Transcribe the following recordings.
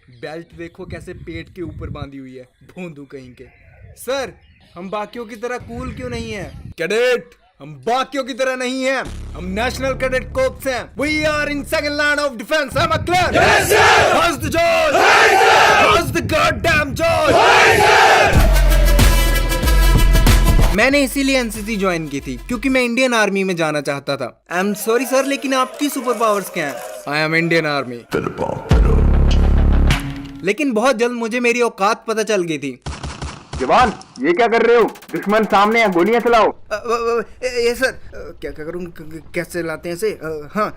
Belt देखो कैसे पेट के ऊपर बांधी हुई है, भोंदू कहीं के। सर, हम बाकियों की तरह कूल क्यों नहीं है? कैडेट, हम बाकियों की तरह नहीं हैं, हम नेशनल कैडेट कोर्प्स हैं। We are in second line of defence. Am I clear? Yes sir. How's the जॉर्ज? हाउस द गॉडडैम जॉर्ज? मैंने इसीलिए एनसीसी ज्वाइन की थी क्योंकि मैं इंडियन आर्मी में जाना चाहता था। आई एम सॉरी सर, लेकिन आपकी सुपर पावर्स क्या हैं? I am Indian army. लेकिन बहुत जल्द मुझे मेरी औकात पता चल गई थी। जवान, ये क्या कर रहे हो? दुश्मन सामने है, गोलियां चलाओ। ये सर, क्या करूं? कैसे लाते हैं इसे? हाँ,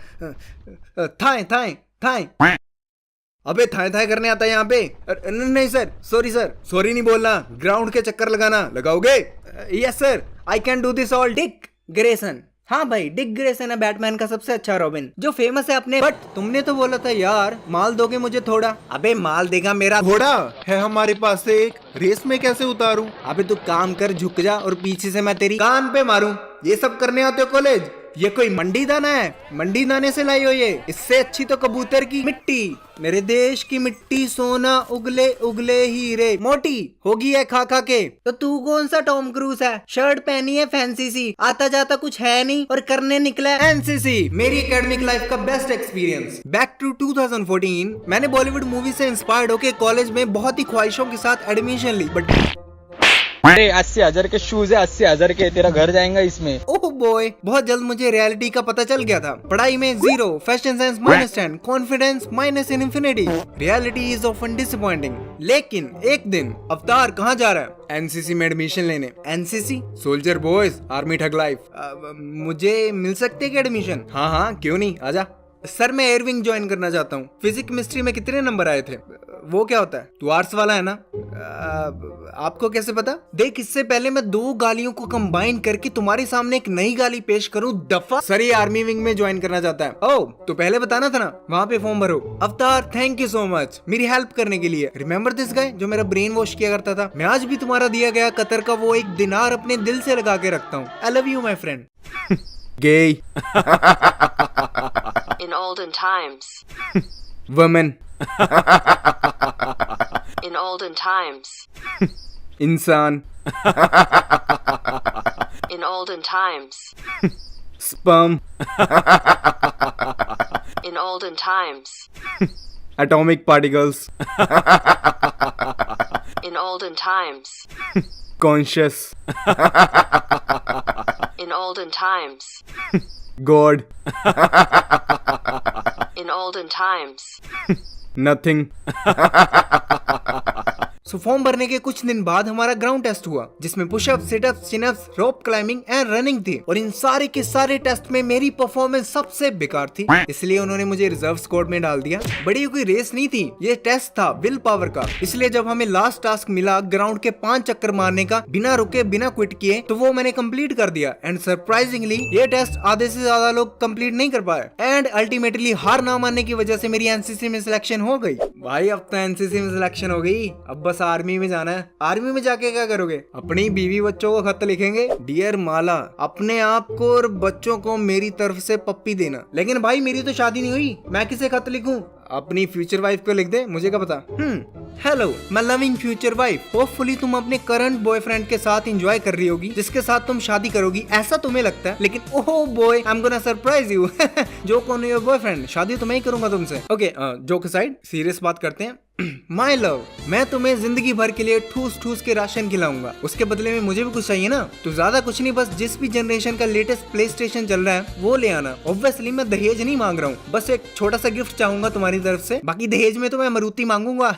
थाए थाए थाए। अबे थाए थाए करने आता है यहाँ पे? नहीं सर, सॉरी सर। सॉरी नहीं बोलना, ग्राउंड के चक्कर लगाना। लगाओगे? Yes sir, I can do this all. Dick Grayson. हाँ भाई, डिक ग्रेसन है बैटमैन का सबसे अच्छा रॉबिन, जो फेमस है अपने। बट तुमने तो बोला था यार माल दोगे मुझे थोड़ा। अबे माल देगा मेरा घोड़ा है हमारे पास से एक, रेस में कैसे उतारूं? अबे तू काम कर, झुक जा और पीछे से मैं तेरी कान पे मारूं। ये सब करने आते हो कॉलेज? ये कोई मंडी दाना है? मंडी दाने से लाई हो ये? इससे अच्छी तो कबूतर की मिट्टी। मेरे देश की मिट्टी सोना, उगले उगले हीरे मोटी होगी है खा खा के। तो तू कौन सा टॉम क्रूज है? शर्ट पहनी है फैंसी सी, आता जाता कुछ है नहीं और करने निकला है एनसीसी। मेरी एकेडमिक लाइफ का बेस्ट एक्सपीरियंस। बैक टू 2014, मैंने बॉलीवुड मूवी से इंस्पायर्ड होकर कॉलेज में बहुत ही ख्वाहिशों के साथ एडमिशन ली। बट अरे 80,000 के शूज है, 80,000 के, तेरा घर जाएगा इसमें। ओह बॉय, बहुत जल्द मुझे रियलिटी का पता चल गया था। पढ़ाई में 0, fashion sense -10, confidence -infinity। Reality is often disappointing. लेकिन एक दिन अवतार कहाँ जा रहा है? एनसीसी में एडमिशन लेने। NCC? Soldier boys army thug life. मुझे मिल सकते है क्या एडमिशन? हाँ हाँ, क्यों नहीं, आजा। सर, मैं एयरविंग ज्वाइन करना चाहता हूँ। फिजिक्स केमिस्ट्री में कितने नंबर आए थे? वो क्या होता है? तू आर्ट्स वाला है ना? आपको कैसे पता? देख, इससे पहले मैं 2 गालियों को कंबाइन करके तुम्हारे सामने एक नई गाली पेश करूं। दफा। सर, ये आर्मी विंग में ज्वाइन करना चाहता है। ओह, तो पहले बताना था ना, वहाँ पे फॉर्म भरो। अवतार, थैंक यू सो मच मेरी हेल्प करने के लिए। रिमेम्बर दिस गाय जो मेरा ब्रेन वॉश किया करता था? मैं आज भी तुम्हारा दिया गया कतर का वो 1 दिनार अपने दिल से लगा के रखता हूँ। I love you my friend. Gay. In olden times. Women. In olden times. इंसान. In olden times. Sperm. In olden times. Atomic particles. In olden times. Conscious. In olden times. God. In olden times. Nothing. So form भरने के कुछ दिन बाद हमारा ground test हुआ, जिसमें pushup, situps, chinups, rope climbing and running थी। और इन सारे के सारे टेस्ट में मेरी परफॉर्मेंस सबसे बेकार थी, इसलिए उन्होंने मुझे रिजर्व स्क्वाड में डाल दिया। बड़ी कोई रेस नहीं थी, ये टेस्ट था विल पावर का। इसलिए जब हमें लास्ट टास्क मिला ग्राउंड के 5 चक्कर मारने का, बिना रुके बिना क्विट किए, तो वो मैंने कंप्लीट कर दिया। एंड सरप्राइजिंगली ये टेस्ट आधे से ज्यादा लोग कंप्लीट नहीं कर पाए। एंड अल्टीमेटली हार ना मानने की वजह से मेरी एनसीसी में सिलेक्शन हो गई। भाई, अब तो एनसीसी में सिलेक्शन हो गई, अब बस आर्मी में जाना है। आर्मी में जाके क्या करोगे? अपनी बीवी बच्चों को खत लिखेंगे, डियर माला, अपने आप को और बच्चों को मेरी तरफ से पप्पी देना। लेकिन भाई, मेरी तो शादी नहीं हुई, मैं किसे खत लिखूं? अपनी फ्यूचर वाइफ को लिख दे, मुझे क्या पता। Hello my loving future wife, hopefully तुम अपने करंट बॉयफ्रेंड के साथ एंजॉय कर रही होगी, जिसके साथ तुम शादी करोगी, ऐसा तुम्हें लगता है। लेकिन oh boy, I am gonna surprise you. जो कौन है योर बॉयफ्रेंड? शादी तो मैं ही करूंगा तुमसे। ओके, जोक असाइड, सीरियस बात करते हैं। माई लव, मैं तुम्हें जिंदगी भर के लिए ठूस ठूस के राशन खिलाऊंगा, उसके बदले में मुझे भी कुछ चाहिए ना। तो ज्यादा कुछ नहीं, बस जिस भी जनरेशन का लेटेस्ट प्ले स्टेशन चल रहा है वो ले आना। ऑब्वियसली मैं दहेज नहीं मांग रहा हूँ, बस एक छोटा सा गिफ्ट चाहूंगा तुम्हारी तरफ से। बाकी दहेज में तो मैं मारुति मांगूंगा।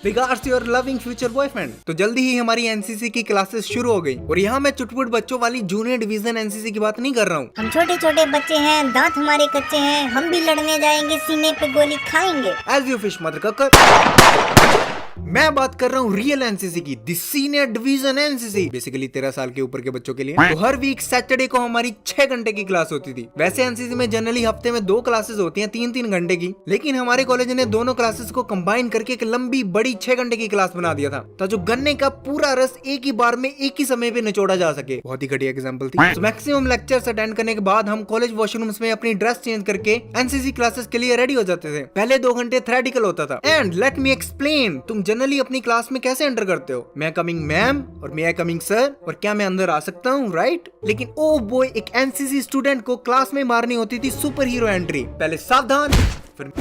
Regards your loving future boyfriend. तो जल्दी ही हमारी एनसीसी की क्लासेस शुरू हो गई, और यहाँ मैं चुटपुट बच्चों वाली जूनियर डिवीजन एनसीसी की बात नहीं कर रहा हूँ। हम छोटे छोटे बच्चे हैं, दांत हमारे कच्चे हैं, हम भी लड़ने जाएंगे, सीने पे गोली खाएंगे। एज यू फिश मदर ककर। मैं बात कर रहा हूँ रियल एनसीसी की, the senior division NCC, basically 13 साल के ऊपर के बच्चों के लिए। तो हर वीक सैटरडे को हमारी 6 घंटे की क्लास होती थी। वैसे एनसीसी में जनरली हफ्ते में 2 क्लासेस होती हैं 3-3 घंटे की, लेकिन हमारे कॉलेज ने दोनों क्लासेस को कंबाइन करके एक लंबी बड़ी 6 घंटे की क्लास बना दिया था, ताकि गन्ने का पूरा रस एक ही बार में एक ही समय पे निचोड़ा जा सके। बहुत ही घटिया एग्जांपल थी। तो मैक्सिमम लेक्चर्स अटेंड करने के बाद हम कॉलेज वॉशरूम्स में अपनी ड्रेस चेंज करके एनसीसी क्लासेस के लिए रेडी हो जाते थे। पहले 2 घंटे थ्योरेटिकल होता था। एंड लेट मी एक्सप्लेन, तुम जनरली अपनी क्लास में कैसे एंटर करते हो? मैं कमिंग मैम और मैं कमिंग सर, और क्या मैं अंदर आ सकता हूँ, राइट? लेकिन ओ बॉय, एक एनसीसी स्टूडेंट को क्लास में मारनी होती थी सुपर हीरो एंट्री। पहले सावधान, फिर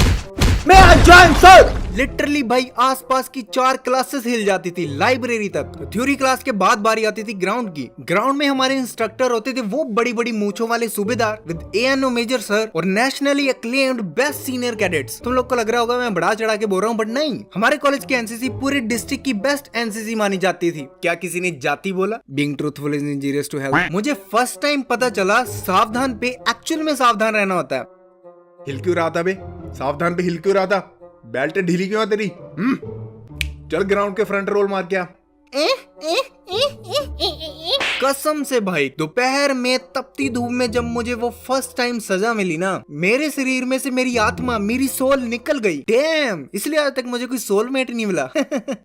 मैं जॉइन सर। लिटरली भाई आसपास की 4 क्लासेस हिल जाती थी लाइब्रेरी तक। थ्योरी क्लास के बाद बारी आती थी ग्राउंड की। ग्राउंड में हमारे इंस्ट्रक्टर होते थे वो बड़ी बड़ी मूंछों वाले सूबेदार विद एएनओ मेजर सर और nationally acclaimed best senior cadets. तुम लोग को लग रहा होगा मैं बढ़ा चढ़ा के बोल रहा हूँ, बट नहीं, हमारे कॉलेज की एनसीसी पूरे डिस्ट्रिक्ट की बेस्ट एनसीसी मानी जाती थी। क्या किसी ने जाति बोला? Being truthful is injurious to health. मुझे फर्स्ट टाइम पता चला सावधान पे एक्चुअल में सावधान रहना होता है। हिल क्यों रहा था बे? सावधान पे हिल क्यों रहा था? बेल्ट ढीली क्यों है तेरी? चल ग्राउंड के फ्रंट रोल मार क्या। कसम से भाई, दोपहर में तपती धूप में जब मुझे वो फर्स्ट टाइम सजा मिली ना, मेरे शरीर में से मेरी आत्मा, मेरी सोल निकल गई। डैम, इसलिए आज तक मुझे कोई सोलमेट नहीं मिला।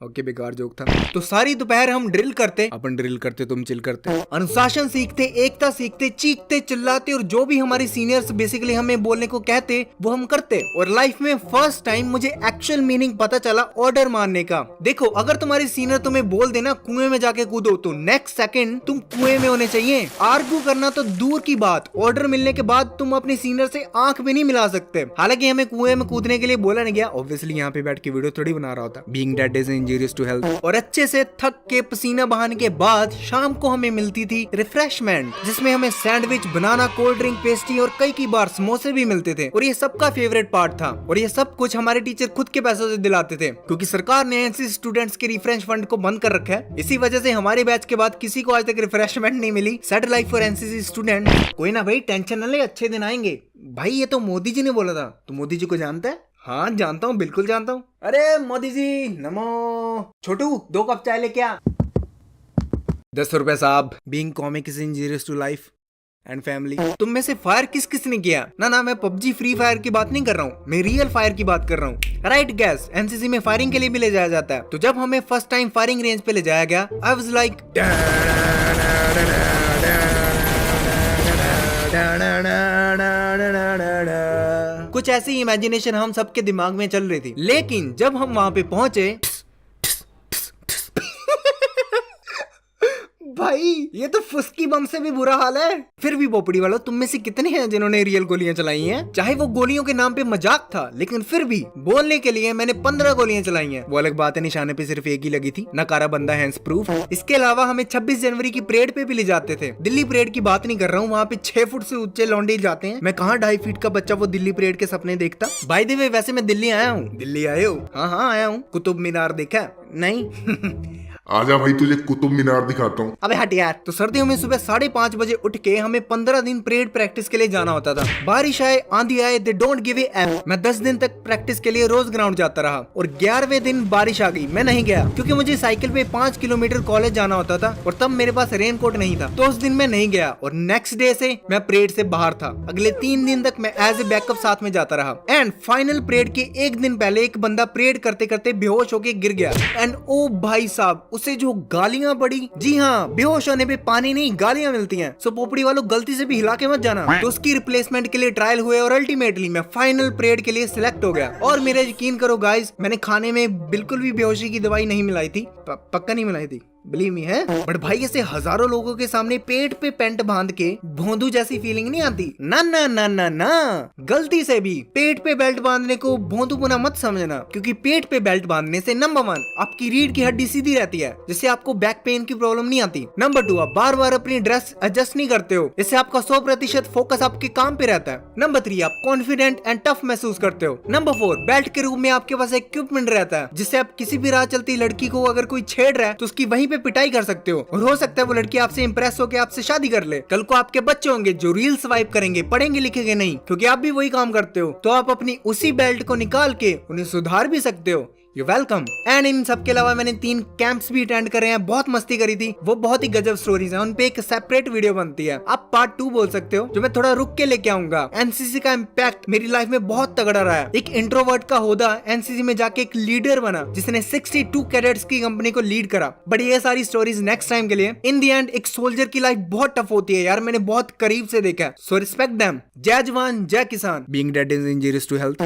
ओके, बेकार जोक था। तो सारी दोपहर हम ड्रिल करते, अपन ड्रिल करते, तुम चिल करते, अनुशासन सीखते, एकता सीखते, चीखते चिल्लाते, और जो भी हमारी सीनियर्स बेसिकली हमें बोलने को कहते वो हम करते। और लाइफ में फर्स्ट टाइम मुझे एक्चुअल मीनिंग पता चला ऑर्डर मानने का। देखो, अगर तुम्हारी सीनियर तुम्हें बोल देना कुएं में जाके कूदो, तो नेक्स्ट सेकंड तुम कुएं में होने चाहिए। आर्ग्यू करना तो दूर की बात, ऑर्डर मिलने के बाद तुम अपने सीनियर से आंख भी नहीं मिला सकते। हालांकि हमें कुएं में कूदने के लिए बोला नहीं गया, ऑब्वियसली यहाँ पे बैठ के वीडियो थोड़ी बना रहा होता। Being dead is injurious to health. और अच्छे से थक के पसीना बहाने के बाद शाम को हमें मिलती थी रिफ्रेशमेंट, जिसमें हमें सैंडविच, बनाना, कोल्ड ड्रिंक, पेस्ट्री और कई बार समोसे भी मिलते थे। और ये सबका फेवरेट पार्ट था। और ये सब कुछ हमारे टीचर खुद के पैसों से दिलाते थे, क्योंकि सरकार ने एनसीसी स्टूडेंट्स के रिफ्रेश फंड को बंद कर रखा है। इसी वजह से हमारे बैच के बाद किसी को आज तक रिफ्रेशमेंट नहीं मिली। Set life for NCC student. कोई ना भाई, टेंशन न ले, अच्छे दिन आएंगे। भाई ये तो मोदी जी ने बोला था। तो मोदी जी को जानता है? हाँ जानता हूँ, बिल्कुल जानता हूँ। अरे मोदी जी नमो। छोटू 2 कप चाय लेके आ। 10 रुपए साहब। Being comic is injurious to life and family. तुम में से फायर किस किस ने किया? ना मैं पबजी फ्री फायर की बात नहीं कर रहा हूँ, मैं रियल फायर की बात कर रहा हूँ। राइट गैस, एनसीसी में फायरिंग के लिए भी ले जाया जाता है। तो जब हमें फर्स्ट टाइम फायरिंग रेंज पे ले जाया गया, आई वाज लाइक कुछ ऐसी इमेजिनेशन हम सबके दिमाग में चल रही थी। लेकिन जब हम वहां पे पहुंचे, भाई ये तो फुस्की बम से भी बुरा हाल है। फिर भी पोपड़ी वालों, तुम में से कितने हैं जिन्होंने रियल गोलियां चलाई हैं? चाहे वो गोलियों के नाम पे मजाक था, लेकिन फिर भी बोलने के लिए मैंने 15 गोलियां चलाई हैं। वो अलग बात है, निशाने पे सिर्फ एक ही लगी थी, नकारा बंदा हैंड्स प्रूफ। इसके अलावा हमें 26 जनवरी की परेड पे भी ले जाते थे। दिल्ली परेड की बात नहीं कर रहा हूँ, वहाँ पे 6 फुट से ऊंचे लौंडे जाते हैं। मैं कहाँ 2.5 फीट का बच्चा वो दिल्ली परेड के सपने देखता। बाय द वे, वैसे मैं दिल्ली आया हूँ। दिल्ली आए हो? हाँ आया हूँ। कुतुब मीनार देखा? नहीं। आजा भाई, तुझे कुतुब मीनार दिखाता हूँ। अबे हट यार। तो सर्दियों में सुबह 5:30 बजे उठ के हमें 15 दिन परेड प्रैक्टिस के लिए जाना होता था। बारिश आए, आंधी आए, they don't give A F. मैं 10 दिन तक प्रैक्टिस के लिए रोज ग्राउंड जाता रहा। और 11वें दिन बारिश आ गई, मैं नहीं गया, क्योंकि मुझे साइकिल पे 5 किलोमीटर कॉलेज जाना होता था और तब मेरे पास रेनकोट नहीं था। तो उस दिन मैं नहीं गया और नेक्स्ट डे से मैं परेड से बाहर था। अगले 3 दिन तक मैं एज ए बैकअप साथ में जाता रहा। एंड फाइनल परेड के 1 दिन पहले एक बंदा परेड करते करते बेहोश होके गिर गया। एंड ओ भाई साहब, उसे जो गालियां पड़ी, जी हाँ, बेहोश होने पे पानी नहीं गालियां मिलती हैं। सो पोपड़ी वालों, गलती से भी हिला के मत जाना। तो उसकी रिप्लेसमेंट के लिए ट्रायल हुए और अल्टीमेटली मैं फाइनल परेड के लिए सिलेक्ट हो गया। और मेरा यकीन करो गाइस, मैंने खाने में बिल्कुल भी बेहोशी की दवाई नहीं मिलाई थी, पक्का नहीं मिलाई थी, बिलीव मी है। बट भाई ऐसे हजारों लोगों के सामने पेट पे पेंट बांध के भोंदू जैसी फीलिंग नहीं आती। ना ना ना ना ना, गलती से भी पेट पे बेल्ट बांधने को भोंदूपना मत समझना, क्योंकि पेट पे बेल्ट बांधने से नंबर 1 आपकी रीढ़ की हड्डी सीधी रहती है, जिससे आपको बैक पेन की प्रॉब्लम नहीं आती। नंबर 2, आप बार बार अपनी ड्रेस एडजस्ट नहीं करते हो, इससे आपका 100% फोकस आपके काम पे रहता है। नंबर 3, आप कॉन्फिडेंट एंड टफ महसूस करते हो। नंबर 4, बेल्ट के रूप में आपके पास इक्विपमेंट रहता है, जिससे आप किसी भी राह चलती लड़की को अगर कोई छेड़ रहा है तो उसकी वहीं पे पिटाई कर सकते हो। और हो सकता है वो लड़की आपसे इंप्रेस होकर आपसे शादी कर ले। कल को आपके बच्चे होंगे जो रील स्वाइप करेंगे, पढ़ेंगे लिखेंगे नहीं, क्योंकि आप भी वही काम करते हो। तो आप अपनी उसी बेल्ट को निकाल के उन्हें सुधार भी सकते हो। You welcome. एंड इन सब के अलावा मैंने 3 कैंप्स भी अटेंड करे हैं, बहुत मस्ती करी थी, वो बहुत ही गजब स्टोरीज हैं, उन पे एक सेपरेट वीडियो बनती है, आप पार्ट 2 बोल सकते हो, जो मैं थोड़ा रुक के लेके आऊंगा। एनसीसी का इम्पैक्ट मेरी लाइफ में बहुत तगड़ा रहा है। एक इंट्रोवर्ट का होदा एनसीसी में जाके एक लीडर बना जिसने 62 कैडेट्स की कंपनी को लीड करा। बट ये सारी स्टोरीज नेक्स्ट टाइम के लिए। इन दी एंड एक सोल्जर की लाइफ बहुत टफ होती है यार, मैंने बहुत करीब से देखा है, सो रिस्पेक्ट देम। जय जवान जय किसान। Being dead is injurious to health.